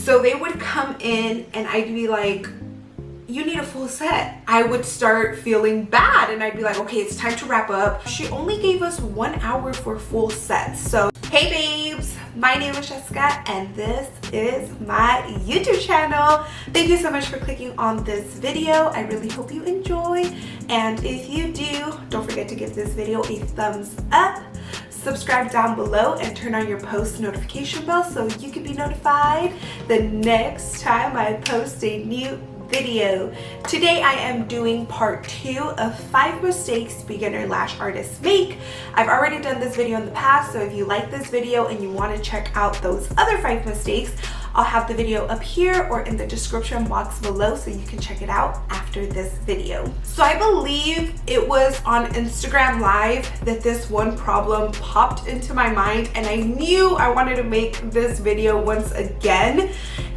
So they would come in and I'd be like, you need a full set. I would start feeling bad and I'd be like, okay, it's time to wrap up. She only gave us 1 hour for full sets. So, hey babes, my name is Jessica and this is my YouTube channel. Thank you so much for clicking on this video. I really hope you enjoy. And if you do, don't forget to give this video a thumbs up. Subscribe down below and turn on your post notification bell so you can be notified the next time I post a new video. Today I am doing part 2 of 5 mistakes beginner lash artists make. I've already done this video in the past, so if you like this video and you want to check out those other 5 mistakes, I'll have the video up here or in the description box below so you can check it out after this video. So I believe it was on Instagram Live that this one problem popped into my mind and I knew I wanted to make this video once again.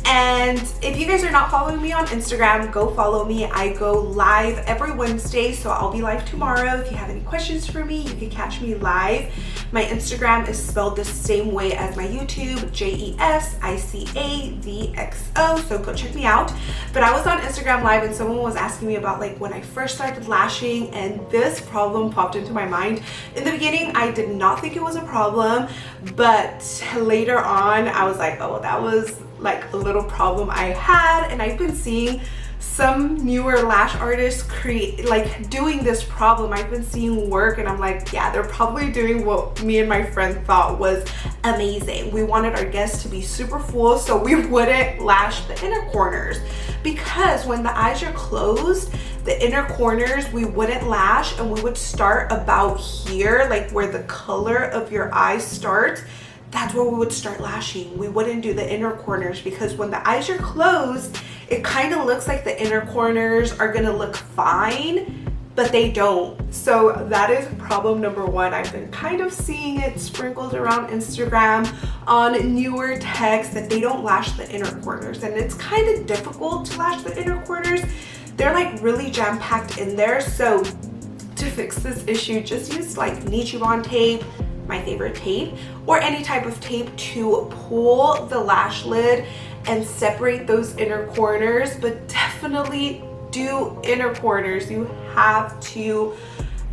And if you guys are not following me on Instagram, go follow me. I go live every Wednesday, so I'll be live tomorrow. If you have any questions for me, you can catch me live. My Instagram is spelled the same way as my YouTube, Jesicavxo, so go check me out. But I was on Instagram Live and someone was asking me about like when I first started lashing, and this problem popped into my mind. In the beginning, I did not think it was a problem, but later on, I was like, oh, that was like a little problem I had. And I've been seeing some newer lash artists doing this problem. I've been seeing work and I'm like, yeah, they're probably doing what me and my friend thought was amazing. We wanted our guests to be super full so we wouldn't lash the inner corners, because when the eyes are closed, the inner corners we wouldn't lash, and we would start about here, like where the color of your eyes starts. That's where we would start lashing. We wouldn't do the inner corners, because when the eyes are closed, it kind of looks like the inner corners are gonna look fine, but they don't. So that is problem number 1. I've been kind of seeing it sprinkled around Instagram on newer texts that they don't lash the inner corners, and it's kind of difficult to lash the inner corners. They're like really jam-packed in there. So to fix this issue, just use like 𝑽𝑰_bond tape, my favorite tape, or any type of tape to pull the lash lid and separate those inner corners. But definitely do inner corners. You have to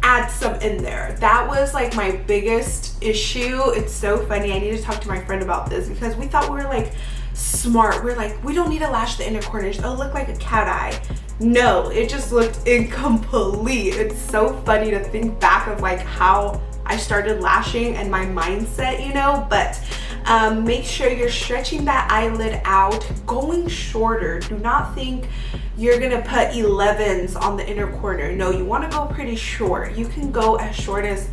add some in there. That was like my biggest issue. It's so funny. I need to talk to my friend about this, because we thought we were like smart. We're like, we don't need to lash the inner corners. It'll look like a cat eye. No, it just looked incomplete. It's so funny to think back of like how I started lashing and my mindset, you know. But make sure you're stretching that eyelid out, going shorter. Do not think you're gonna put 11s on the inner corner. No, you want to go pretty short. You can go as short as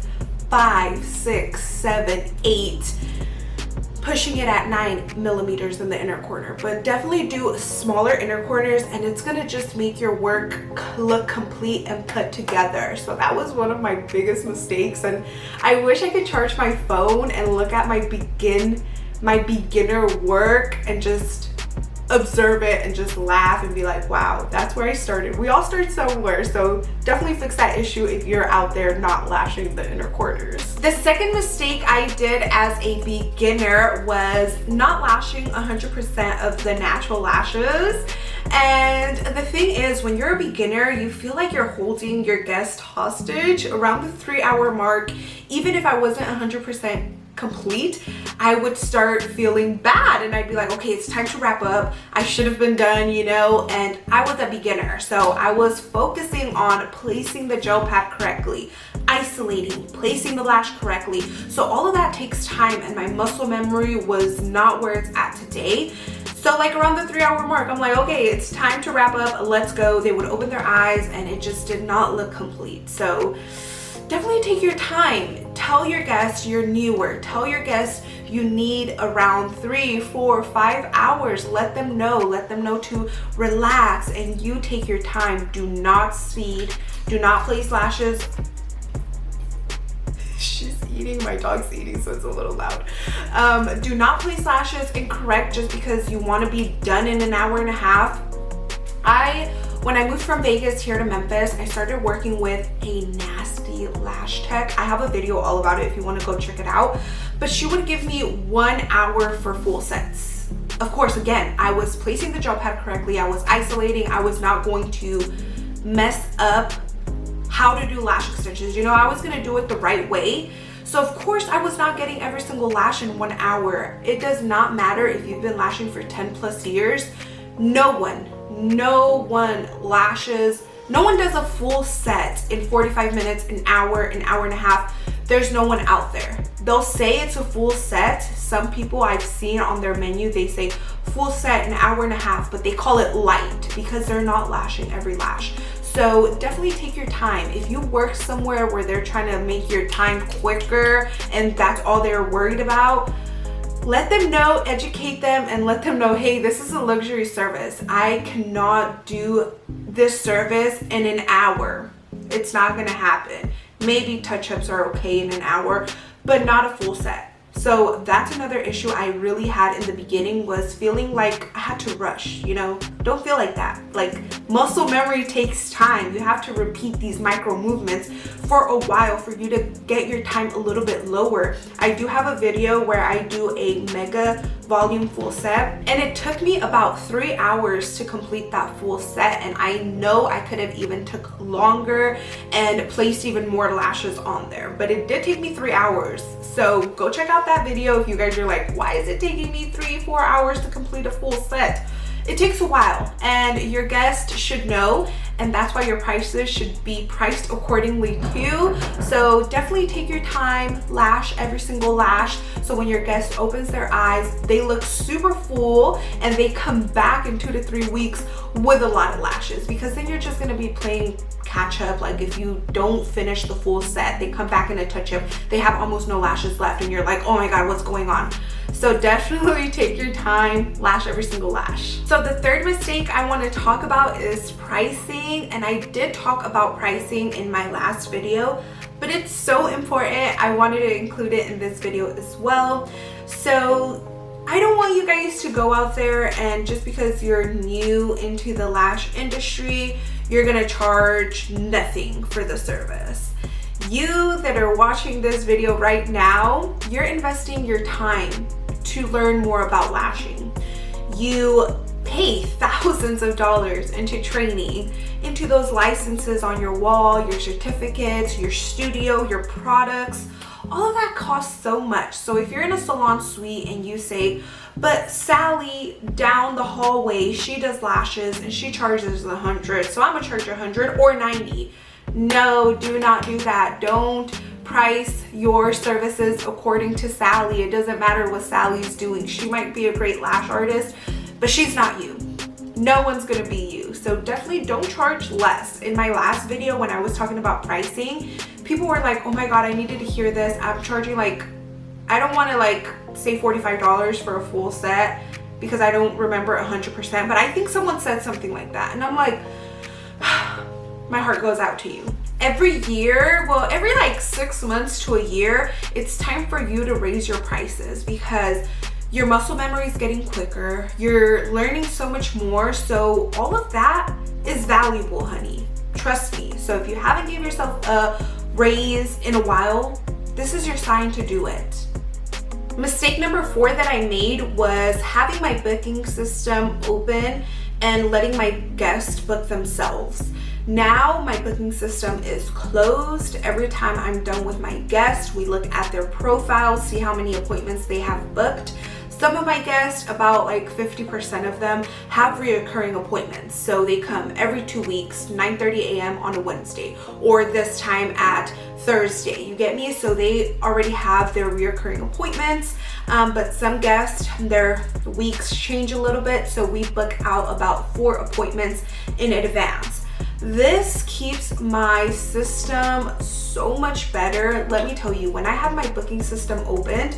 5, 6, 7, 8, pushing it at 9 millimeters in the inner corner. But definitely do smaller inner corners, and it's gonna just make your work look complete and put together. So that was one of my biggest mistakes, and I wish I could charge my phone and look at my beginner work and just observe it and just laugh and be like, wow, that's where I started. We all start somewhere, so definitely fix that issue if you're out there not lashing the inner corners. The second mistake I did as a beginner was not lashing 100% of the natural lashes. And the thing is, when you're a beginner, you feel like you're holding your guest hostage around the 3-hour mark. Even if I wasn't 100% complete, I would start feeling bad and I'd be like, okay, it's time to wrap up. I should have been done, you know. And I was a beginner, so I was focusing on placing the gel pack correctly, isolating, placing the lash correctly. So all of that takes time, and my muscle memory was not where it's at today. So like around the 3-hour mark, I'm like, okay, it's time to wrap up, let's go. They would open their eyes and it just did not look complete. So definitely take your time. Tell your guests you're newer. Tell your guests you need around 3, 4, 5 hours. Let them know to relax, and you take your time. Do not speed. Do not place lashes. She's eating, my dog's eating, so it's a little loud. Do not place lashes incorrect just because you want to be done in an hour and a half. When I moved from Vegas here to Memphis, I started working with a nasty lash tech. I have a video all about it if you want to go check it out. But she would give me 1 hour for full sets. of course, again, I was placing the gel pad correctly. I was isolating. I was not going to mess up how to do lash extensions. You know, I was going to do it the right way. So of course I was not getting every single lash in 1 hour. It does not matter if you've been lashing for 10 plus years. No one lashes, no one does a full set in 45 minutes, an hour and a half. There's no one out there. They'll say it's a full set. Some people I've seen on their menu, they say full set, an hour and a half, but they call it light because they're not lashing every lash. So definitely take your time. If you work somewhere where they're trying to make your time quicker and that's all they're worried about, let them know, educate them, and let them know, hey, this is a luxury service. I cannot do this service in an hour. It's not gonna happen. Maybe touch-ups are okay in an hour, but not a full set. So that's another issue I really had in the beginning, was feeling like I had to rush, you know? Don't feel like that. Like, muscle memory takes time. You have to repeat these micro movements for a while for you to get your time a little bit lower. I do have a video where I do a mega volume full set, and it took me about 3 hours to complete that full set, and I know I could have even took longer and placed even more lashes on there, but it did take me 3 hours. So go check out that video if you guys are like, why is it taking me 3-4 hours to complete a full set? It takes a while, and your guest should know, and that's why your prices should be priced accordingly too. So definitely take your time, lash every single lash, so when your guest opens their eyes, they look super full and they come back in 2 to 3 weeks with a lot of lashes, because then you're just gonna be playing catch up. Like, if you don't finish the full set, they come back in a touch up, they have almost no lashes left, and you're like, oh my god, what's going on? So definitely take your time, lash every single lash. So the third mistake I want to talk about is pricing, and I did talk about pricing in my last video, but it's so important, I wanted to include it in this video as well. So I don't want you guys to go out there and just because you're new into the lash industry, you're gonna charge nothing for the service. You that are watching this video right now, you're investing your time to learn more about lashing. You pay thousands of dollars into training, into those licenses on your wall, your certificates, your studio, your products. All of that costs so much. So if you're in a salon suite and you say, but Sally down the hallway, she does lashes and she charges $100, so I'm gonna charge $100 or $90. No, do not do that. Don't price your services according to Sally. It doesn't matter what Sally's doing. She might be a great lash artist, but she's not you. No one's gonna be you. So definitely don't charge less. In my last video when I was talking about pricing, people were like, oh my god, I needed to hear this. I'm charging like, I don't want to like say $45 for a full set because I don't remember 100%, but I think someone said something like that, and I'm like, my heart goes out to you. Every year, well, every like 6 months to a year, it's time for you to raise your prices because your muscle memory is getting quicker. You're learning so much more. So all of that is valuable, honey. Trust me. So if you haven't given yourself a raise in a while, this is your sign to do it. Mistake number 4 that I made was having my booking system open and letting my guests book themselves. Now my booking system is closed. Every time I'm done with my guest, we look at their profiles, see how many appointments they have booked. Some of my guests, about like 50% of them, have reoccurring appointments. So they come every 2 weeks, 9:30 a.m. on a Wednesday, or this time at Thursday. You get me? So they already have their reoccurring appointments. But some guests, their weeks change a little bit. So we book out about 4 appointments in advance. This keeps my system so much better. Let me tell you, when I had my booking system opened,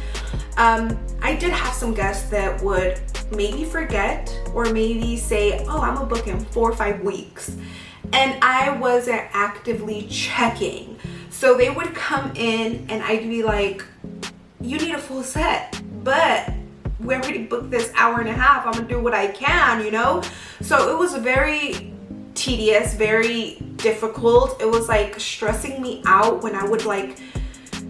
I did have some guests that would maybe forget or maybe say, oh, I'm gonna book in 4 or 5 weeks. And I wasn't actively checking. So they would come in and I'd be like, you need a full set, but we already booked this hour and a half. I'm gonna do what I can, you know? So it was very tedious, very difficult. It was like stressing me out when I would like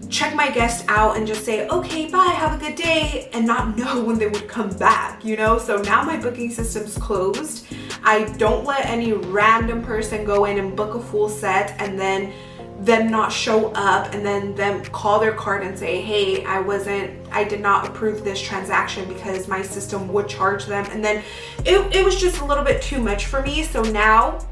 check my guest out and just say, okay, bye, have a good day, and not know when they would come back, you know? So now my booking system's closed. I don't let any random person go in and book a full set and then them not show up and then them call their card and say, hey, I did not approve this transaction because my system would charge them. And then it was just a little bit too much for me. So now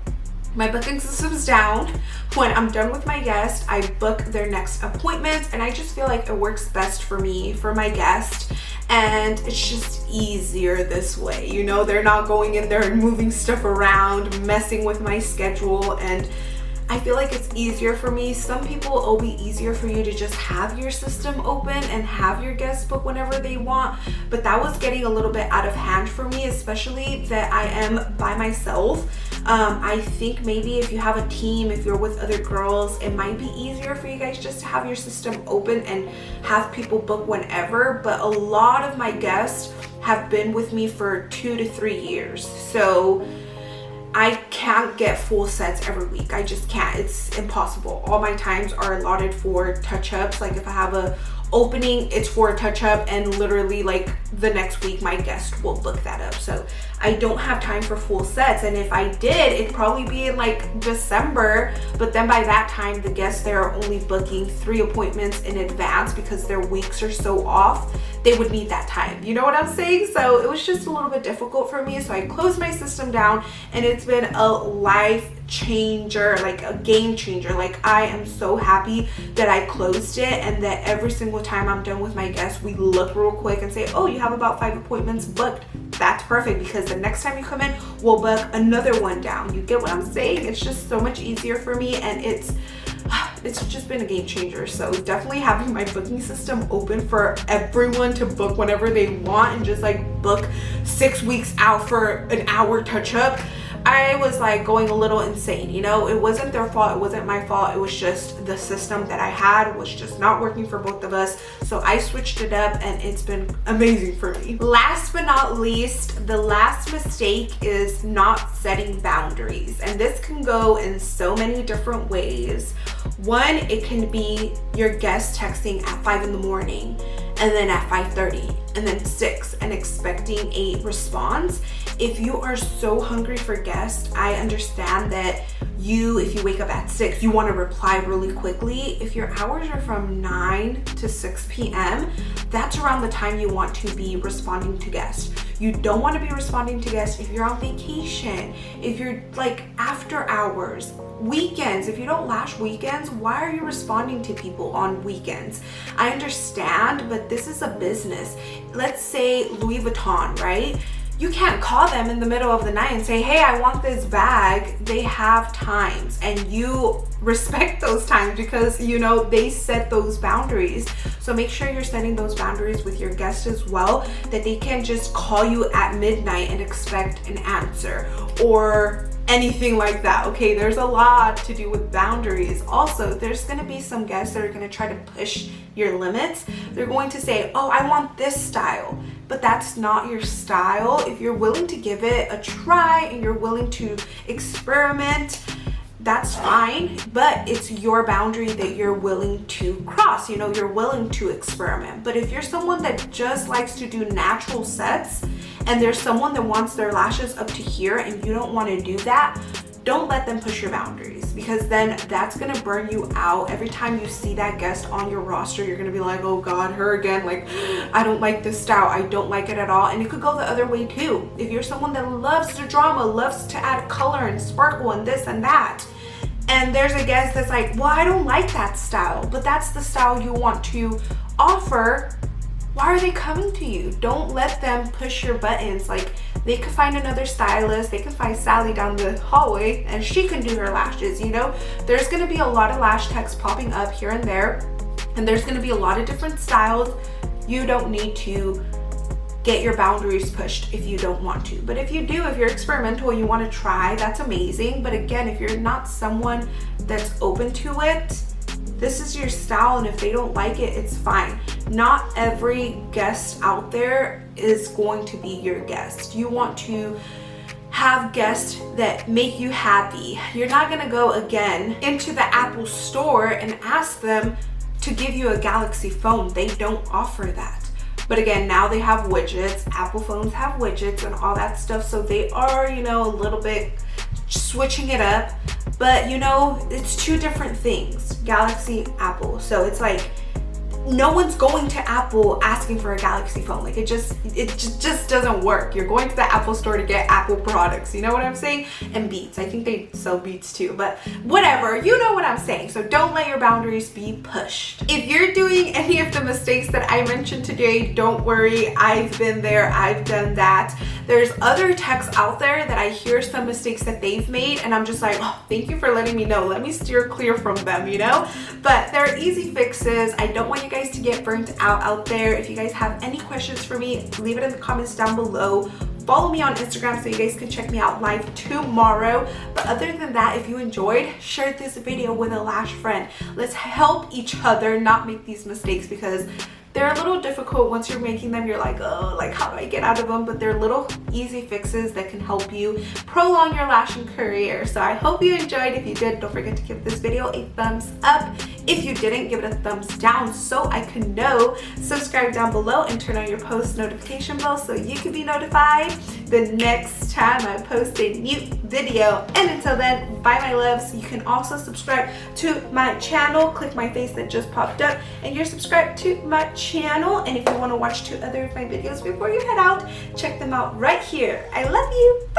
my booking system's down. When I'm done with my guest, I book their next appointment, and I just feel like it works best for me, for my guest, and it's just easier this way. You know, they're not going in there and moving stuff around, messing with my schedule, and I feel like it's easier for me. Some people, it'll be easier for you to just have your system open and have your guests book whenever they want, but that was getting a little bit out of hand for me, especially that I am by myself. I think maybe if you have a team, if you're with other girls, it might be easier for you guys just to have your system open and have people book whenever, but a lot of my guests have been with me for 2 to 3 years, so I can't get full sets every week. I just can't. It's impossible. All my times are allotted for touch-ups. Like if I have a opening, it's for a touch-up, and literally like the next week my guest will book that up. So I don't have time for full sets, and if I did, it'd probably be in like December, but then by that time the guests there are only booking 3 appointments in advance because their weeks are so off. They would need that time, you know what I'm saying? So it was just a little bit difficult for me, so I closed my system down, and it's been a life changer, like a game changer. Like I am so happy that I closed it, and that every single time I'm done with my guests, we look real quick and say, oh, you have about 5 appointments booked. That's perfect, because the next time you come in, we'll book another one down. You get what I'm saying? It's just so much easier for me, and it's just been a game changer. So definitely having my booking system open for everyone to book whenever they want, and just like book 6 weeks out for an hour touch up, I was like going a little insane, you know? It wasn't their fault, it wasn't my fault, it was just the system that I had was just not working for both of us. So I switched it up, and it's been amazing for me. Last but not least, the last mistake is not setting boundaries. And this can go in so many different ways. One, it can be your guest texting at 5 in the morning, and then at 5:30, and then 6, and expecting a response. If you are so hungry for guests, I understand that if you wake up at 6, you want to reply really quickly. If your hours are from 9 to 6 p.m., that's around the time you want to be responding to guests. You don't want to be responding to guests if you're on vacation, if you're like after hours, weekends. If you don't lash weekends, why are you responding to people on weekends? I understand, but this is a business. Let's say Louis Vuitton, right? You can't call them in the middle of the night and say, hey, I want this bag. They have times, and you respect those times because, you know, they set those boundaries. So make sure you're setting those boundaries with your guests as well, that they can't just call you at midnight and expect an answer or anything like that. Okay, there's a lot to do with boundaries. Also, there's going to be some guests that are going to try to push your limits. They're going to say, oh, I want this style, but that's not your style. If you're willing to give it a try and you're willing to experiment, that's fine, but it's your boundary that you're willing to cross. You know, you're willing to experiment. But if you're someone that just likes to do natural sets, and there's someone that wants their lashes up to here and you don't want to do that, don't let them push your boundaries, because then that's gonna burn you out. Every time you see that guest on your roster, you're gonna be like, oh God, her again. Like, I don't like this style. I don't like it at all. And it could go the other way too. If you're someone that loves the drama, loves to add color and sparkle and this and that, and there's a guest that's like, well, I don't like that style, but that's the style you want to offer, why are they coming to you? Don't let them push your buttons. Like, they could find another stylist, they can find Sally down the hallway and she can do her lashes, you know? There's gonna be a lot of lash techs popping up here and there, and there's gonna be a lot of different styles. You don't need to get your boundaries pushed if you don't want to. But if you do, if you're experimental, you want to try, that's amazing. But again, if you're not someone that's open to it, this is your style, and if they don't like it, it's fine. Not every guest out there is going to be your guest. You want to have guests that make you happy. You're not gonna go again into the Apple store and ask them to give you a Galaxy phone. They don't offer that. But again, now they have widgets. Apple phones have widgets and all that stuff. So they are, you know, a little bit switching it up. But, you know, it's two different things. Galaxy, Apple. So it's like, no one's going to Apple asking for a Galaxy phone. Like it just doesn't work. You're going to the Apple store to get Apple products. You know what I'm saying? And Beats. I think they sell Beats too, but whatever. You know what I'm saying. So don't let your boundaries be pushed. If you're doing any of the mistakes that I mentioned today, don't worry. I've been there. I've done that. There's other techs out there that I hear some mistakes that they've made, and I'm just like, oh, thank you for letting me know. Let me steer clear from them, you know? But there are easy fixes. I don't want you guys to get burnt out there. If you guys have any questions for me, leave it in the comments down below. Follow me on Instagram so you guys can check me out live tomorrow. But other than that, if you enjoyed, share this video with a lash friend. Let's help each other not make these mistakes, because they're a little difficult. Once you're making them, you're like, oh, like how do I get out of them? But they're little easy fixes that can help you prolong your lashing career. So I hope you enjoyed. If you did, don't forget to give this video a thumbs up. If you didn't, give it a thumbs down so I can know. Subscribe down below and turn on your post notification bell so you can be notified the next time I post a new video. And until then, bye my loves. You can also subscribe to my channel. Click my face that just popped up and you're subscribed to my channel. And if you want to watch 2 other of my videos before you head out, check them out right here. I love you.